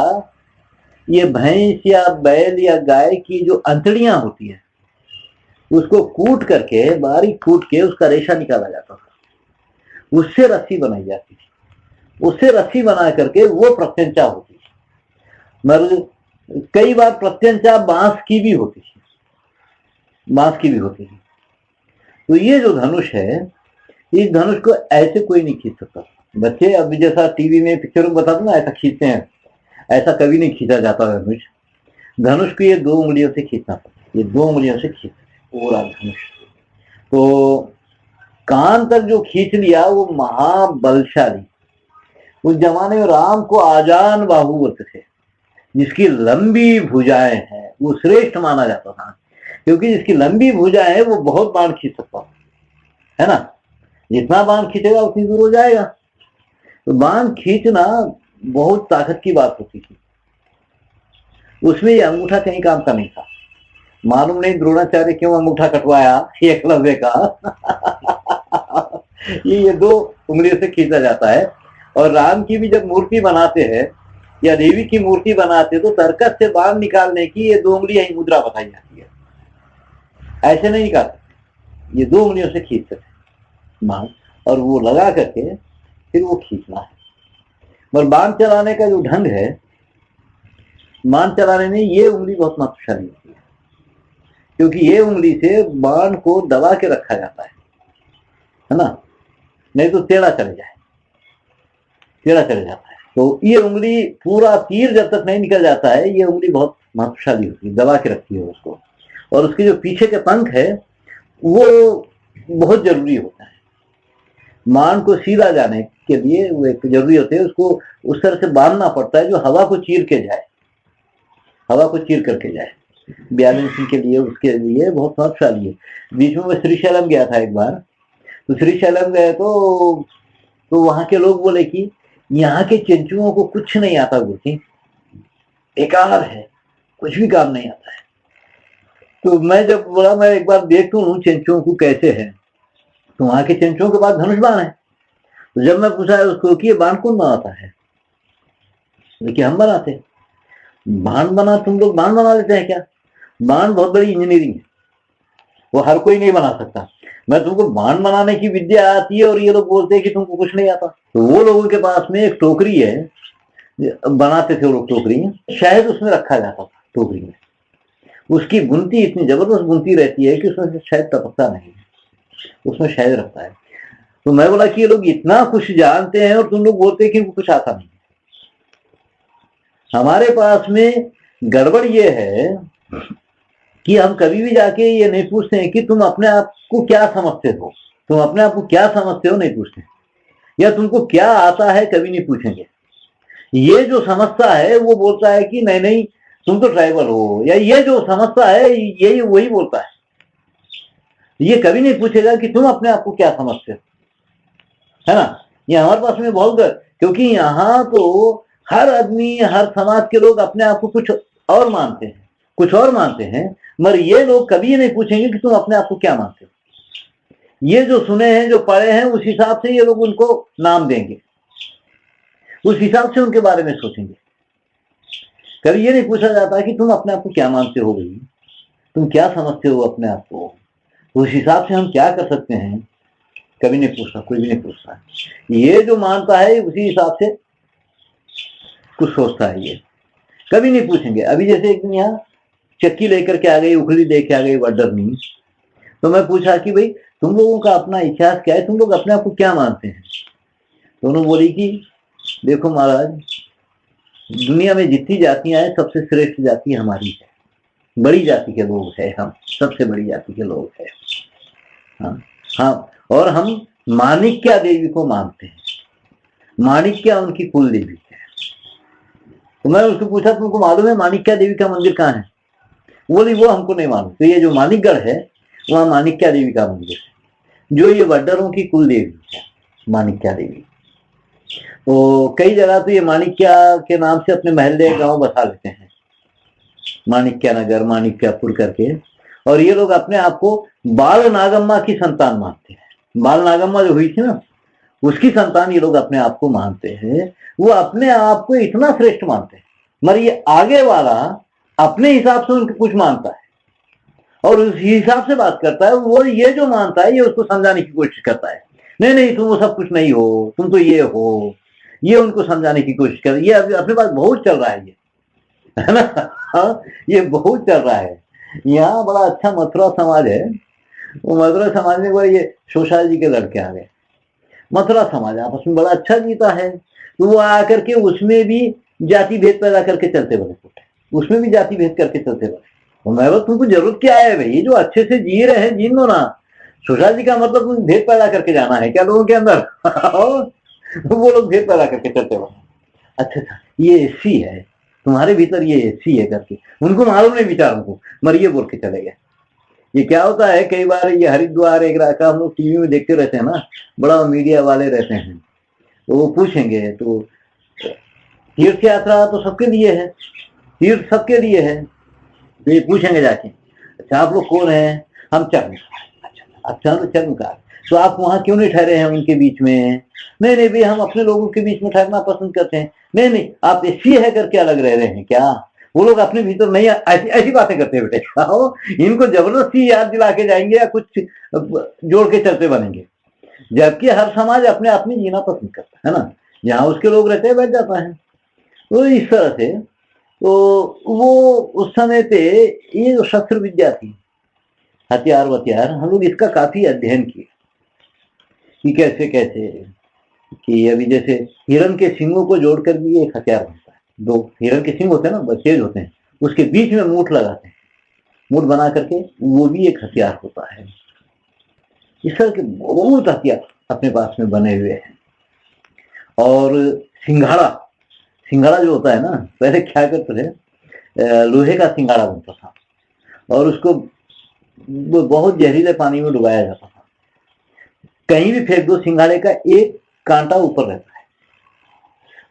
ये भैंस या बैल या गाय की जो अंतड़ियां होती है, उसको कूट करके, बारीक कूट के उसका रेशा निकाला जाता था, उससे रस्सी बनाई जाती थी। उससे रस्सी बना करके वो प्रत्यंचा होती थी। मगर कई बार प्रत्यंचा बांस की भी होती थी, बांस की भी होती थी। तो ये जो धनुष है, इस धनुष को ऐसे कोई नहीं खींच सकता। बच्चे अभी जैसा टीवी में पिक्चर में बता दो ना, ऐसा खींचते हैं, ऐसा कभी नहीं खींचा जाता धनुष। धनुष को ये 2 उंगलियों से खींचना पड़ता, ये 2 उंगलियों से खींचते पूरा धनुष। तो कान तक जो खींच लिया वो महाबलशाली। उस जमाने में राम को आजान बाहु बोलते थे, जिसकी लंबी भुजाएं हैं वो श्रेष्ठ माना जाता था, क्योंकि जिसकी लंबी भुजाएं है वो बहुत बाण खींच सकता है ना। जितना बाण खींचेगा उतनी दूर हो जाएगा। तो बाण खींचना बहुत ताकत की बात होती थी। उसमें ये अंगूठा कहीं काम का नहीं था। मालूम नहीं द्रोणाचार्य क्यों अंगूठा कटवाया एकलव्य का। ये 2 उंगलियों से खींचा जाता है। और राम की भी जब मूर्ति बनाते हैं या देवी की मूर्ति बनाते हैं, तो तरकस से बाण निकालने की ये 2 उंगलियां ही मुद्रा बताई जाती है, ऐसे नहीं निकालते। ये 2 उंगलियों से खींचते थे बाण, और वो लगा करके फिर वो खींचना है। मगर बाण चलाने का जो ढंग है, बाण चलाने में ये उंगली बहुत महत्वशाली होती है, क्योंकि ये उंगली से बाण को दबा के रखा जाता है ना, नहीं तो टेढ़ा चले जाता है। तो ये उंगली पूरा तीर जब तक नहीं निकल जाता है, ये उंगली बहुत महत्वशाली होती है, दबा के रखती है उसको। और उसके जो पीछे के पंख है वो बहुत जरूरी होता है। बाण को सीधा जाने के लिए वो एक जरूरी होते हैं, उसको उस तरह से बांधना पड़ता है जो हवा को चीर करके जाए, बैलेंसिंग के लिए, उसके लिए बहुत महत्वशाली है। बीच में मैं श्रीशैलम गया था एक बार, तो श्रीशैलम गए तो वहां के लोग बोले कि यहाँ के चंचुओं को कुछ नहीं आता, गुरुजी बेकार है, कुछ भी काम नहीं आता है। तो मैं जब बोला मैं एक बार देख लूं चंचुओं को कैसे है, तो वहां के चंचुओं के पास धनुष बाण है। तो जब मैं पूछा उसको कि ये बाण कौन बनाता है, देखिए हम बनाते। बाण तुम लोग बाण बना लेते हैं क्या? बाण बहुत बड़ी इंजीनियरिंग है, वो हर कोई नहीं बना सकता। मैं तुमको बाण बनाने की विद्या आती है और ये लोग बोलते हैं कि तुमको कुछ नहीं आता। तो वो लोगों के पास में एक टोकरी है, बनाते थे वो लोग टोकरी, शहद उसमें रखा जाता था टोकरी में। उसकी बुनती इतनी जबरदस्त बुनती रहती है कि उसमें से शहद टपकता नहीं है, उसमें शहद रखता है। तो मैं बोला कि ये लोग इतना कुछ जानते हैं और तुम लोग बोलते हैं कि कुछ आता नहीं। हमारे पास में गड़बड़ ये है कि हम कभी भी जाके ये नहीं पूछते हैं कि तुम अपने आप को क्या समझते हो, नहीं पूछते, या तुमको क्या आता है कभी नहीं पूछेंगे। ये जो समझता है वो बोलता है कि नहीं तुम तो ट्राइबल हो, या ये जो समझता है यही वही बोलता है। ये कभी नहीं पूछेगा कि तुम अपने आप को क्या समझते हो, है ना। ये हमारे पास में बहुत, क्योंकि यहाँ तो हर आदमी, हर समाज के लोग अपने आप को कुछ और मानते हैं, मगर ये लोग कभी नहीं पूछेंगे कि तुम अपने आप को क्या मानते हो। ये जो सुने हैं, जो पढ़े हैं, उस हिसाब से ये लोग उनको नाम देंगे, उस हिसाब से उनके बारे में सोचेंगे। कभी ये नहीं पूछा जाता कि तुम अपने आप को क्या मानते हो, भाई तुम क्या समझते हो अपने आप को, उस हिसाब से हम क्या कर सकते हैं, कभी नहीं पूछता, कोई भी नहीं पूछता। ये जो मानता है उसी हिसाब से कुछ सोचता है, ये कभी नहीं पूछेंगे। अभी जैसे एक दिन यहाँ चक्की लेकर के आ गई, उखली लेके आ गई वडरनी, तो मैं पूछा कि भाई तुम लोगों का अपना इतिहास क्या है, तुम लोग अपने आप को क्या मानते हैं। तो उन्होंने बोली कि देखो महाराज, दुनिया में जितनी जातियां हैं सबसे श्रेष्ठ जाति हमारी है, बड़ी जाति के लोग हैं हम, सबसे बड़ी जाति के लोग हैं। हाँ, और हम माणिक्या देवी को मानते हैं, माणिक्या उनकी कुल देवी है। तो मैं उसको पूछा तुमको मालूम है माणिक्या देवी का मंदिर कहाँ है? बोली वो हमको नहीं मालूम। तो ये जो माणिकगढ़ है वहां माणिक्या देवी का मंदिर है, जो ये वड्डरों की कुल देवी है, माणिक्या देवी। तो कई जगह तो ये माणिक्या के नाम से अपने महल्ले गांव बसा लेते हैं, माणिक्या नगर, माणिक्यापुर करके। और ये लोग अपने आप को बाल नागम्मा की संतान मानते हैं। बाल नागम्मा जो हुई थी ना, उसकी संतान ये लोग अपने आप को मानते हैं। वो अपने आप को इतना श्रेष्ठ मानते हैं, मगर ये आगे वाला अपने हिसाब से उनको कुछ मानता है और उस हिसाब से बात करता है। वो ये जो मानता है ये उसको समझाने की कोशिश करता है, नहीं तुम वो सब कुछ नहीं हो, तुम तो ये हो, ये उनको समझाने की कोशिश कर। ये अपने पास बहुत चल रहा है, ये है ना। ये बहुत चल रहा है। यहाँ बड़ा अच्छा मथुरा समाज है, वो मथुरा समाज में वो ये शोषा जी के लड़के आ गए, मथुरा समाज आपस में बड़ा अच्छा जीता है। तो वो आकर के उसमें भी जाति भेद पैदा करके चलते बने, उसमें भी जाति भेद करके चलते बने। तो मैं बोला तुमको जरूरत क्या है भाई, जो अच्छे से जी रहे हैं जीन लो ना। शोषा जी का मतलब तुम भेद पैदा करके जाना है क्या लोगों के अंदर? वो लोग भेद पैदा करके चलते बने। अच्छा ये एसी है तुम्हारे भीतर, ये एसी है करके उनको मालूम नहीं बेचारों को, मगर ये बोल के चले गए। ये क्या होता है कई बार, ये हरिद्वार एक राका हम लोग टीवी में देखते रहते हैं ना, बड़ा मीडिया वाले रहते हैं, तो वो पूछेंगे तो तीर्थ यात्रा तो सबके लिए है, तीर्थ सबके लिए है। तो ये पूछेंगे जाके, अच्छा आप लोग कौन है? हम चर्मकार। अच्छा तो चर्मकार, तो आप वहां क्यों नहीं ठहरे हैं उनके बीच में? नहीं भाई हम अपने लोगों के बीच में ठहरना पसंद करते हैं। नहीं आप एसी है करके अलग रह रहे हैं क्या? वो लोग अपने भीतर नहीं ऐसी ऐसी बातें करते हैं बेटे इनको जबरदस्ती याद दिला के जाएंगे या कुछ जोड़ के चलते बनेंगे, जबकि हर समाज अपने आप में जीना पसंद करता है ना, जहाँ उसके लोग रहते हैं बैठ जाता है। तो इस तरह से तो वो उस समय पे ये जो शस्त्र विद्या थी, हथियार वथियार, हम लोग इसका काफी अध्ययन किए कि कैसे कैसे, कि अभी जैसे हिरण के सिंगों को जोड़कर भी एक हथियार बनता है। दो हिरण के सिंग होते हैं ना, तेज होते हैं, उसके बीच में मूठ लगाते हैं, मूठ बना करके वो भी एक हथियार होता है। इस तरह के बहुत हथियार अपने पास में बने हुए हैं। और सिंघाड़ा, सिंघाड़ा जो होता है ना, पहले क्या करते थे, लोहे का सिंघाड़ा बनता था और उसको बहुत जहरीले पानी में डुबाया जाता था। कहीं भी फेंक दो सिंघाड़े का एक कांटा ऊपर रहता है,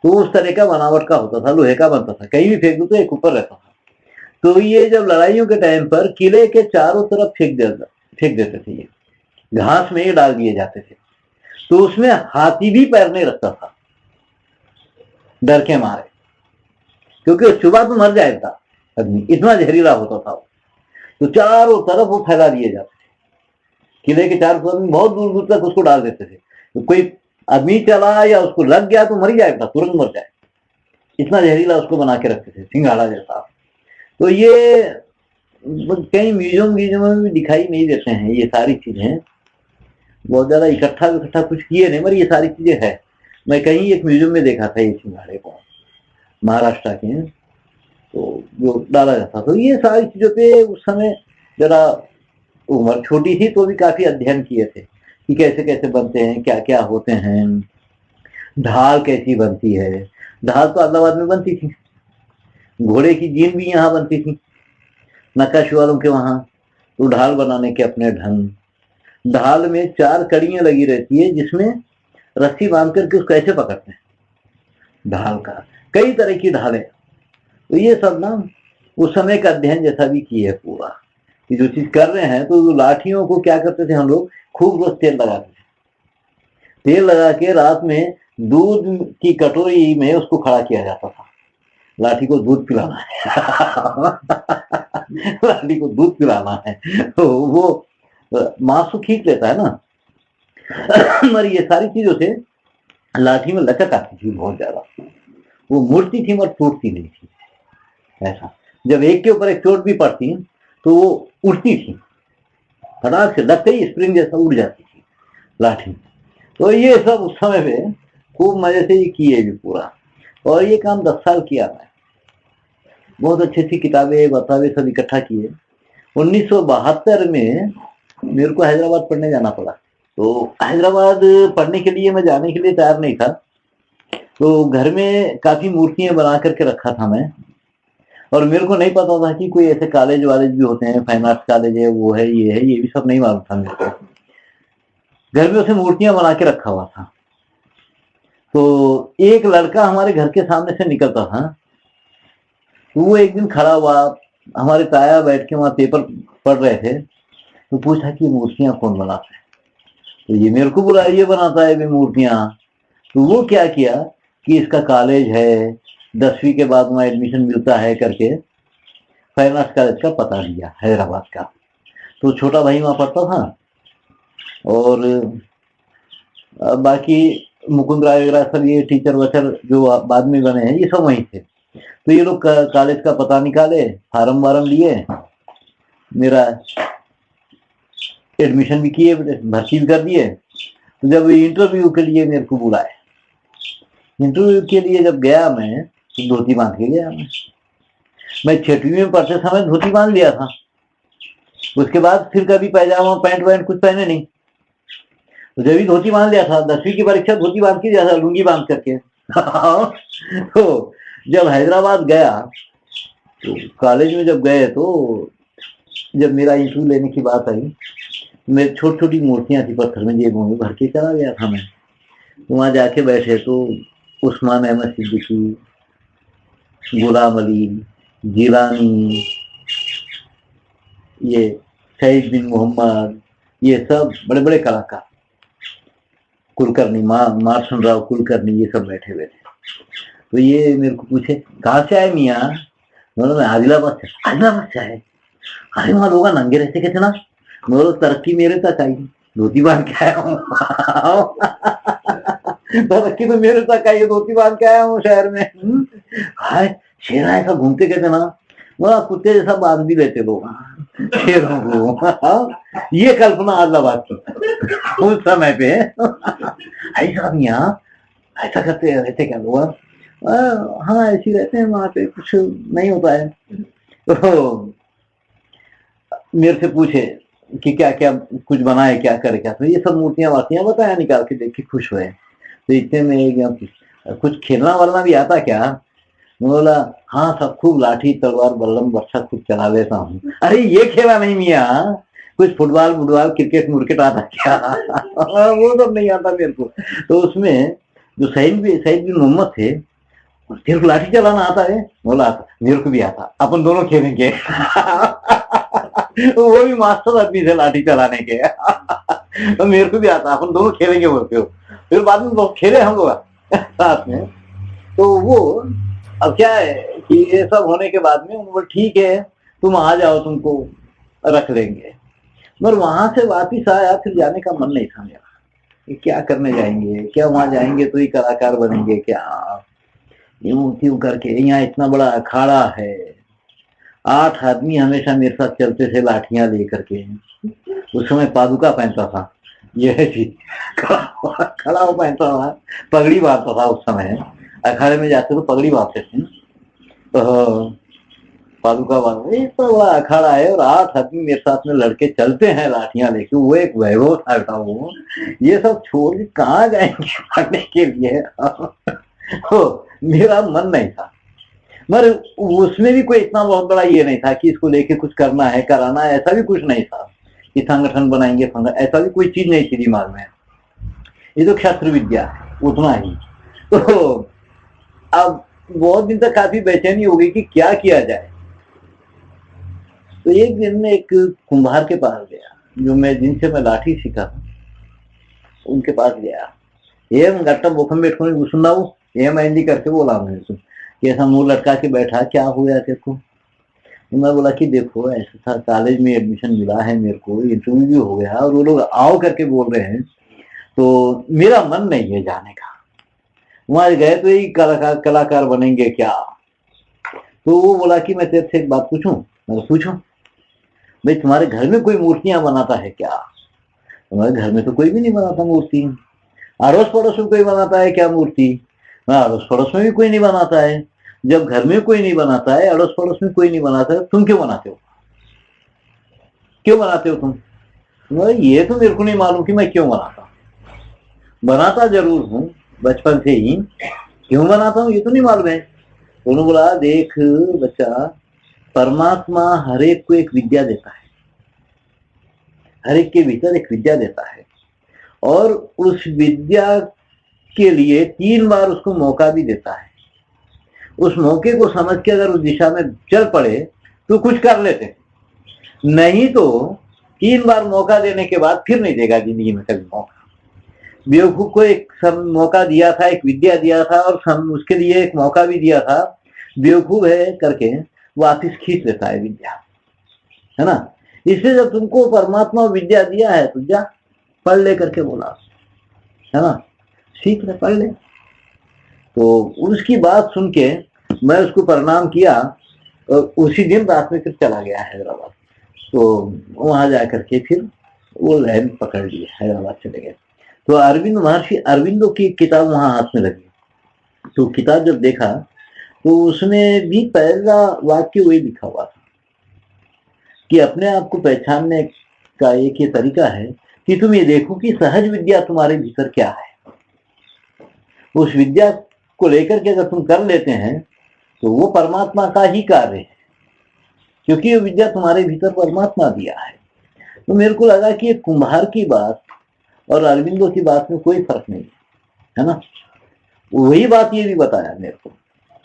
तो उस तरह का बनावट का होता था, लोहे का बनता था, कहीं भी फेंक दो तो एक ऊपर रहता था। तो ये जब लड़ाइयों के टाइम पर किले के चारों तरफ फेंक देते थे, ये घास में ही डाल दिए जाते थे, तो उसमें हाथी भी पैर नहीं रखता था डर के मारे, क्योंकि सुबह तो मर जाएगा आदमी, इतना जहरीला होता था वो। तो चारों तरफ वो फैला दिए जाते थे, किले के चारों तरफ बहुत दूर दूर तक उसको डाल देते थे। तो कोई आदमी चला या उसको लग गया तो मर जाएगा, तुरंत मर जाए, इतना जहरीला उसको बना के रखते थे, सिंघाड़ा जैसा। तो ये कहीं म्यूजियम में भी दिखाई नहीं देते हैं ये सारी चीजें, बहुत ज्यादा इकट्ठा कुछ किए नहीं, मगर ये सारी चीजें है। मैं कहीं एक म्यूजियम में देखा था ये सिंघाड़े को, महाराष्ट्र के, तो जो डाला जाता। तो ये सारी चीजों पे उस समय जरा उम्र छोटी थी तो भी काफी अध्ययन किए थे कि कैसे कैसे बनते हैं, क्या क्या होते हैं, ढाल कैसी बनती है। ढाल तो अहमदाबाद में बनती थी, घोड़े की जीन भी यहाँ बनती थी नक्काशी वालों के वहां। तो ढाल बनाने के अपने ढंग, ढाल में 4 कड़ियां लगी रहती है जिसमें रस्सी बांध करके उसको ऐसे पकड़ते हैं, ढाल का कई तरह की ढालें। तो ये सब ना उस समय का अध्ययन जैसा भी किए है पूरा, कि जो चीज कर रहे हैं। तो लाठियों को क्या करते थे हम लोग, खूब रोज तेल लगाते थे, तेल लगा के रात में दूध की कटोरी में उसको खड़ा किया जाता था, लाठी को दूध पिलाना है लाठी को दूध पिलाना है, तो वो मांस खींच लेता है ना मगर ये सारी चीजों से लाठी में लचक आती थी बहुत ज्यादा, वो मुड़ती थी मगर टूटती नहीं थी। ऐसा जब एक के ऊपर एक चोट भी पड़ती तो वो उड़ती थी, फटाक से लगते ही स्प्रिंग जैसा उड़ जाती थी लाठी। तो ये सब उस समय में खूब मजे से ये किए भी पूरा, और ये काम 10 साल किया मैं, बहुत अच्छी अच्छी किताबें बतावे सब इकट्ठा किए। 1972 में मेरे को हैदराबाद पढ़ने जाना पड़ा। तो हैदराबाद पढ़ने के लिए मैं जाने के लिए तैयार नहीं था, तो घर में काफी मूर्तियां बना करके रखा था मैं, और मेरे को नहीं पता था कि कोई ऐसे कॉलेज वालेज भी होते हैं, फाइन आर्ट्स कॉलेज है, वो है, ये भी सब नहीं मालूम था मेरे को। घर में उसे मूर्तियां बना के रखा हुआ था। तो एक लड़का हमारे घर के सामने से निकलता था, तो वो एक दिन खड़ा हुआ, हमारे ताया बैठ के वहां पेपर पढ़ रहे थे, तो पूछा कि मूर्तियां कौन बनाता है। तो ये मेरे को बोला ये बनाता है मूर्तियां। तो वो क्या किया कि इसका कॉलेज है, 10वीं के बाद वहां एडमिशन मिलता है करके फाइन आर्ट्स कॉलेज का पता दिया हैदराबाद का। तो छोटा भाई वहां पढ़ता था, और बाकी मुकुंद राय वगैरह सब ये टीचर वचर जो बाद में बने हैं ये सब वहीं थे। तो ये लोग कॉलेज का पता निकाले, फार्म वारम लिए, मेरा एडमिशन भी किए, भर्ती भी कर दिए। तो जब इंटरव्यू के लिए मेरे को बुलाए, इंटरव्यू के लिए जब गया मैं, तो धोती बांध के गया मैं 6वीं में पढ़ते समय धोती बांध लिया था, उसके बाद फिर कभी पैजामा पैंट वैंट कुछ पहने नहीं। तो जब भी धोती बांध लिया था, 10वीं की परीक्षा धोती बांध के दिया था, लुंगी बांध करके तो जब हैदराबाद गया, तो कॉलेज में जब गए, तो जब मेरा इंटरव्यू लेने की बात आई, मेरी छोटी छोटी मूर्तियां थी पत्थर में, जेबों में भर के चला गया था मैं। वहां जाके बैठे तो उस्मान अहमद सिद्दीकी, गुलाम अली, जिलानी, ये शहीद बिन मोहम्मद, ये सब बड़े बड़े कलाकार, कुलकर्णी, मार्शन राव कुलकर्णी, ये सब बैठे हुए थे। तो ये मेरे को पूछे कहाँ से आए मियाँ, बोला मैं आदिलाबाद से। आदिलाबाद से आए? अरे वहां लोग नंगे रहते कहते ना। बोलो तरक्की मेरे तक आई, धोती बांध के आया हूँ। तरक्की तो मेरे तक आई, धोती बांध के आया हूँ शहर में। हाय शेर ऐसा घूमते कहते ना, बोला कुत्ते जैसा बांध भी लेते लोग शेरों को। ये कल्पना आदिलाबाद की उस समय पे। ऐसा यहाँ ऐसा करते रहते क्या लोग? हाँ ऐसे ही रहते हैं, वहां पे कुछ नहीं होता है। तो मेरे से पूछे कि क्या क्या कुछ बनाए, क्या करे, क्या तो ये सब मूर्तियां वार्तियां बताया, निकाल के देख के खुश हुए। तो इतने में कुछ खेलना वालना भी आता क्या? बोला हाँ सब खूब लाठी तलवार बल्लम बर्छा खूब चला लेता हूँ। अरे ये खेला नहीं मियाँ, कुछ फुटबॉल फुटबॉल क्रिकेट मुर्केट आता क्या? वो सब नहीं आता मेरे को। तो उसमें जो शहीद बिन मोहम्मद थे, तेरे को लाठी चलाना आता है? बोला मेरे को भी आता, अपन दोनों खेलेंगे। वो भी मास्टर आदमी थे लाठी चलाने के। तो मेरे को भी आता, अपन दोनों खेलेंगे बोलते हो। फिर बाद में बहुत खेले हम लोग साथ में। तो वो अब क्या है कि ये सब होने के बाद में वो ठीक है तुम आ जाओ, तुमको रख लेंगे। मगर वहां से वापिस आया, फिर जाने का मन नहीं था मेरा। क्या करने जाएंगे, क्या वहां जाएंगे तो ही कलाकार बनेंगे क्या? यूं क्यों करके, यहाँ इतना बड़ा अखाड़ा है, 8 आदमी हमेशा मेरे साथ चलते थे लाठियां लेकर के। उस समय पादुका पहनता था, यह चीज खड़ा हो पहनता था, पगड़ी बांधता था। उस समय अखाड़े में जाते तो पगड़ी बांधते थे, तो पादुका बांध, तो बड़ा अखाड़ा है और 8 आदमी मेरे साथ में लड़के चलते हैं लाठियां लेके। वो एक वैभव था वो। ये सब छोड़ के कहाँ जाएंगे पढ़ने के लिए? तो मेरा मन नहीं था, मगर उसमें भी कोई इतना बहुत बड़ा ये नहीं था कि इसको लेके कुछ करना है कराना है, ऐसा भी कुछ नहीं था कि संगठन बनाएंगे, ऐसा भी कोई चीज नहीं थी दिमाग में। ये तो क्षत्र विद्या है उतना ही। तो अब बहुत दिन तक काफी बेचैनी हो गई कि क्या किया जाए। तो एक दिन में एक कुम्हार के पास गया, जो मैं जिनसे मैं लाठी सीखा उनके पास गया। एम गट्टा बोखम बैठो सुनना, एम आइंदी करके बोला मैंने कि ऐसा मुंह लटका के बैठा, क्या हुआ तेरे को? मैं बोला कि देखो ऐसा था, कॉलेज में एडमिशन मिला है मेरे को, इंटरव्यू भी हो गया और वो लोग आओ करके बोल रहे हैं, तो मेरा मन नहीं है जाने का। वहां गए तो यही कलाकार बनेंगे क्या? तो वो बोला कि मैं तेरे से एक बात पूछूं? मैं पूछूं भाई, तुम्हारे घर में कोई मूर्तियां बनाता है क्या? तुम्हारे घर में तो कोई भी नहीं बनाता मूर्ति। अड़ोस पड़ोस में कोई बनाता है क्या मूर्ति? अड़ोस पड़ोस में भी कोई नहीं बनाता है। जब घर में कोई नहीं बनाता है, अड़ोस पड़ोस में कोई नहीं बनाता है, तुम क्यों बनाते हो? क्यों बनाते हो तुम? ये तो मेरे को नहीं मालूम कि मैं क्यों बनाता हूँ। बनाता जरूर हूँ बचपन से ही, क्यों बनाता हूँ ये तो नहीं मालूम है। उन्होंने बोला देख बच्चा, परमात्मा हर एक को एक विद्या देता है, हर एक के भीतर एक विद्या देता है, और उस विद्या के लिए 3 बार उसको मौका भी देता है। उस मौके को समझ के अगर उस दिशा में चल पड़े तो कुछ कर लेते, नहीं तो 3 बार मौका देने के बाद फिर नहीं देगा जिंदगी में कभी मौका। बेवकूफ को एक मौका दिया था, एक विद्या दिया था और उसके लिए एक मौका भी दिया था, बेवकूफ है करके वापिस खींच लेता है विद्या, है ना। इसलिए जब तुमको परमात्मा विद्या दिया है तो जा पढ़ ले करके बोला, है ना, सीख ले, पढ़ ले। तो उसकी बात सुन के मैं उसको प्रणाम किया और उसी दिन रात में फिर चला गया हैदराबाद। तो वहां जाकर के फिर वो लाइन पकड़ ली, हैदराबाद चले गए। तो अरविंद महर्षि अरविंदो की किताब वहां हाथ में लगी। तो किताब जब देखा तो उसमें भी पहला वाक्य वही लिखा हुआ था कि अपने आप को पहचानने का एक ये तरीका है कि तुम ये देखो कि सहज विद्या तुम्हारे भीतर क्या है। उस विद्या को लेकर के अगर तुम कर लेते हैं तो वो परमात्मा का ही कार्य है, क्योंकि ये विद्या तुम्हारे भीतर परमात्मा दिया है। तो मेरे को लगा कि ये कुम्हार की बात और अरविंदो की बात में कोई फर्क नहीं है ना। वही बात ये भी बताया मेरे को,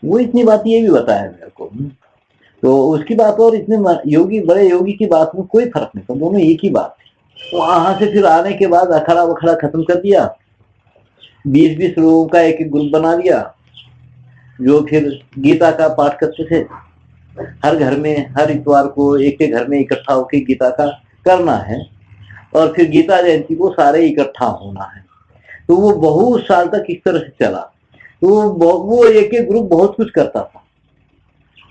वो इतनी बात ये भी बताया मेरे को। तो उसकी बात और इतने योगी बड़े योगी की बात में कोई फर्क नहीं था, दोनों एक ही बात थी। वहां से फिर आने के बाद अखाड़ा वखाड़ा खत्म कर दिया, 20-20 लोगों का एक एक ग्रुप बना दिया जो फिर गीता का पाठ करते थे। हर घर में हर इतवार को एक के घर में इकट्ठा होकर गीता का करना है और फिर गीता जयंती को सारे इकट्ठा होना है। तो वो बहुत साल तक इस तरह से चला। तो वो एक एक ग्रुप बहुत कुछ करता था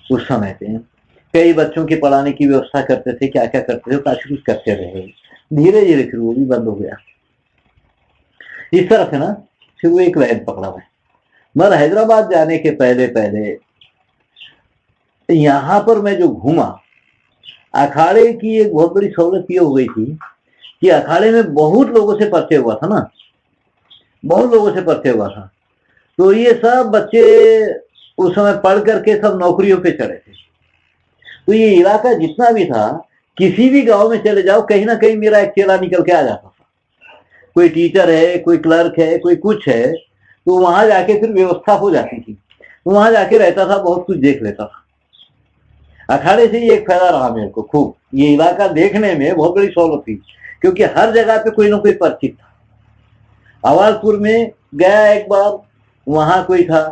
उस समय पे। कई बच्चों के पढ़ाने की व्यवस्था करते थे, क्या क्या करते थे, काफी कुछ करते रहे। धीरे धीरे फिर वो भी बंद हो गया। इस तरह से ना फिर वो एक लाइन पकड़ा हुआ है। मगर हैदराबाद जाने के पहले पहले यहाँ पर मैं जो घूमा, अखाड़े की एक बहुत बड़ी सहूलत ये हो गई थी कि अखाड़े में बहुत लोगों से परिचय हुआ था ना, बहुत लोगों से परिचय हुआ था। तो ये सब बच्चे उस समय पढ़ करके सब नौकरियों पे चढ़े थे। तो ये इलाका जितना भी था, किसी भी गांव में चले जाओ कहीं ना कहीं मेरा एक चेला निकल के आ जाता था। कोई टीचर है, कोई क्लर्क है, कोई कुछ है, तो वहां जाके फिर व्यवस्था हो जाती थी। वहां जाके रहता था, बहुत कुछ देख लेता था। अखाड़े से ही एक फायदा रहा मेरे को खूब, ये इलाका देखने में बहुत बड़ी सहूलत थी क्योंकि हर जगह पे कोई ना कोई परिचित था। आवाजपुर में गया एक बार, वहां कोई था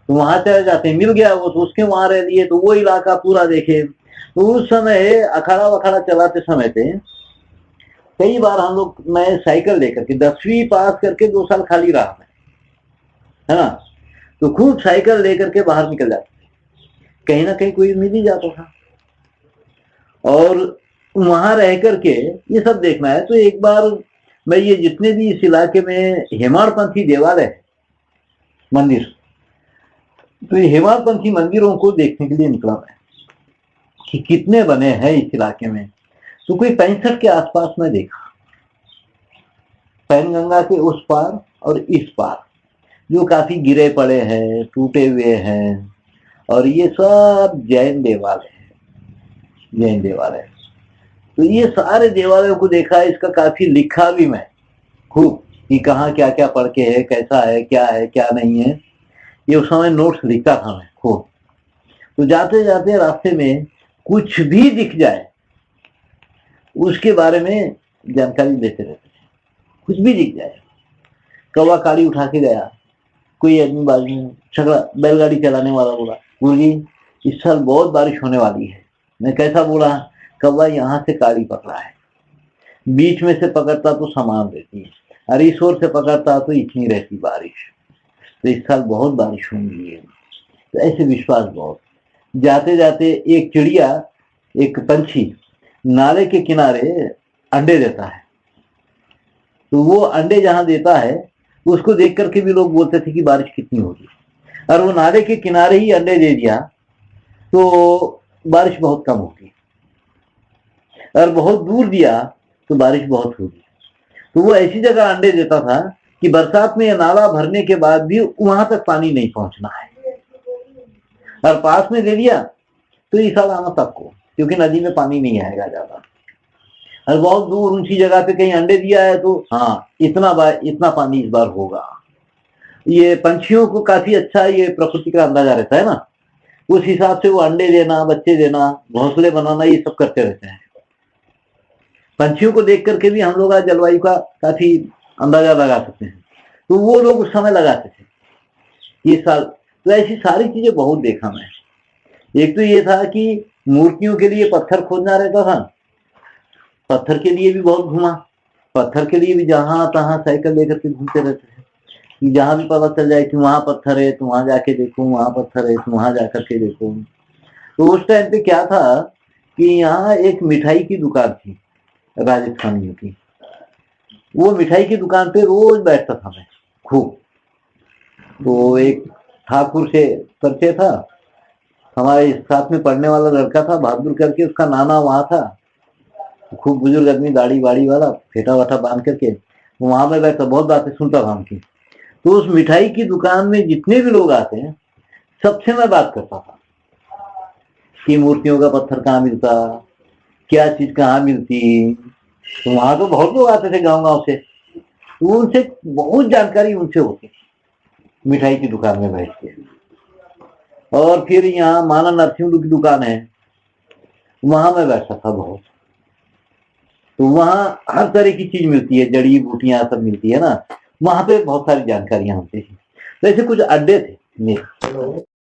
तो वहां चले जाते, मिल गया वो तो उसके वहां रह लिए, तो वो इलाका पूरा देखे। तो उस समय अखाड़ा वखाड़ा चलाते समय पे कई बार हम लोग, मैं साइकिल लेकर के 10वीं पास करके 2 साल खाली रहा मैं, है ना, तो खूब साइकिल लेकर के बाहर निकल जाते, कहीं ना कहीं कोई मिल ही जाता था। और वहां रह करके ये सब देखना है। तो एक बार मैं ये जितने भी इस इलाके में हेमाड़पंथी देवालय है, मंदिर, तो ये हेमाड़पंथी मंदिरों को देखने के लिए निकला मैं कि कितने बने हैं इस इलाके में। तो कोई 65 के आसपास में देखा, पैनगंगा के उस पार और इस पार, जो काफी गिरे पड़े हैं, टूटे हुए हैं, और ये सब जैन देवालय है, जैन देवालय। तो ये सारे देवालयों को देखा, इसका काफी लिखा भी मैं खूब कि कहाँ क्या क्या पढ़ के है, कैसा है, क्या नहीं है, ये उस समय नोट्स लिखता था मैं खूब। तो जाते जाते रास्ते में कुछ भी दिख जाए उसके बारे में जानकारी देते रहते थे, कुछ भी दिख जाए। कौवा काली उठा के गया, कोई आदमी बाजू में छकड़ा बैलगाड़ी चलाने वाला बोला, गुरुजी इस साल बहुत बारिश होने वाली है। मैं कैसा बोला, कौवा यहाँ से काली पकड़ा है, बीच में से पकड़ता तो सामान रहती है, और इस ओर से पकड़ता तो इतनी रहती बारिश, तो इस साल बहुत बारिश होगी है। तो ऐसे विश्वास बहुत। जाते जाते एक चिड़िया, एक पंछी नाले के किनारे अंडे देता है, तो वो अंडे जहां देता है उसको देख करके भी लोग बोलते थे कि बारिश कितनी होगी, और वो नाले के किनारे ही अंडे दे दिया तो बारिश बहुत कम होगी, और बहुत दूर दिया तो बारिश बहुत होगी। तो वो ऐसी जगह अंडे देता था कि बरसात में नाला भरने के बाद भी वहां तक पानी नहीं पहुंचना है, और पास में दे दिया तो इस साल आना सबको, क्योंकि नदी में पानी नहीं आएगा ज्यादा। और बहुत दूर ऊंची जगह पे कहीं अंडे दिया है तो हाँ इतना पानी इस बार होगा। ये पंछियों को काफी अच्छा ये प्रकृति का अंदाजा रहता है ना, उस हिसाब से वो अंडे देना, बच्चे देना, घोंसले बनाना, ये सब करते रहते हैं। पंछियों को देख करके भी हम लोग आज जलवायु का काफी अंदाजा लगा सकते हैं। तो वो लोग उस समय लगाते थे ये साल। तो ऐसी सारी चीजें बहुत देखा मैं। एक तो ये था कि मूर्तियों के लिए पत्थर खोदना रहता था, पत्थर के लिए भी बहुत घूमा, पत्थर के लिए भी जहां तहां साइकिल लेकर के घूमते रहते थे कि जहां भी पता चल जाए कि वहां पत्थर है तो वहां जाके देखो, वहां पत्थर है तो वहां जाकर के देखो। तो उस टाइम पे क्या था कि यहाँ एक मिठाई की दुकान थी राजस्थानियों की, वो मिठाई की दुकान पे रोज बैठता था मैं खूब। तो एक ठाकुर से परिचय था, हमारे साथ में पढ़ने वाला लड़का था बहादुर करके, उसका नाना वहां था, खूब बुजुर्ग आदमी, दाढ़ी बाड़ी वाला, फेटा वाटा बांध करके वहां में बैठता, बहुत बातें सुनता था उनकी। तो उस मिठाई की दुकान में जितने भी लोग आते हैं सबसे मैं बात करता था कि मूर्तियों का पत्थर कहाँ मिलता, क्या चीज कहाँ मिलती। तो वहां तो बहुत लोग आते थे गांव गांव से, तो उनसे बहुत जानकारी उनसे होती मिठाई की दुकान में बैठ के। और फिर यहाँ माना नरसिंह की दुकान है, वहां मैं बैठता था बहुत। तो वहां हर तरह की चीज मिलती है, जड़ी बूटियां सब मिलती है ना, वहां पे बहुत सारी जानकारियां होती थी। तो ऐसे कुछ अड्डे थे मेरे।